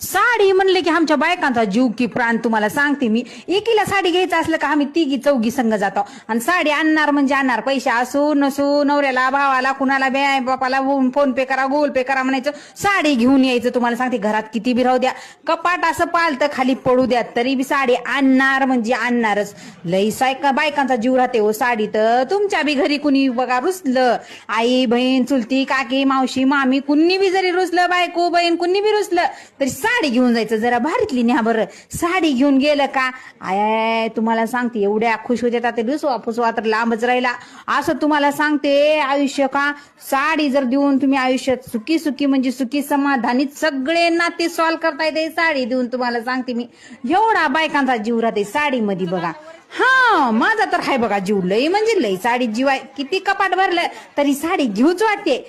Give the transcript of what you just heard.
साडी म्हणले की आमच्या बायकांचा जीव की प्राण. तुम्हाला सांगते मी, एकीला साडी घ्यायचं असलं का आम्ही तिघी चौघी संघ जातो आणि साडी आणणार म्हणजे आणणार. पैसे असू नसू, नवऱ्याला भावाला कुणाला बापाला फोन पे करा, गुगल पे करा म्हणायचं, साडी घेऊन यायचं. तुम्हाला सांगते, घरात किती बी राहू द्या, कपाट असं पालतं खाली पडू द्या, तरी बी साडी आणणार म्हणजे आणणारच. लई बायकांचा जीव राहते हो साडी. तर तुमच्या बी घरी कुणी बघा रुसलं, आई बहीण चुलती काकी मावशी मामी कुणी बी जरी रुसलं, बायको बहीण कुणी बी रुसलं, तरी साडी घेऊन जायचं. जरा भारीतली न्या बरं. साडी घेऊन गेलं का आय तुम्हाला सांगते एवढ्या खुश होत्या ते दुसवा फुसवा तर लांबच राहिला. असं तुम्हाला सांगते, आयुष्य का साडी जर देऊन तुम्ही आयुष्यात सुखी सुखी म्हणजे सुखी समाधानीत सगळे नाते सॉल्व करता येते साडी देऊन. तुम्हाला सांगते मी, एवढा बायकांचा जीव राहते साडीमध्ये बघा. हा माझा तर हाय बघा जीव, लई म्हणजे लई साडी जीव आहे. किती कपाट भरलं तरी साडी घेऊच वाटते.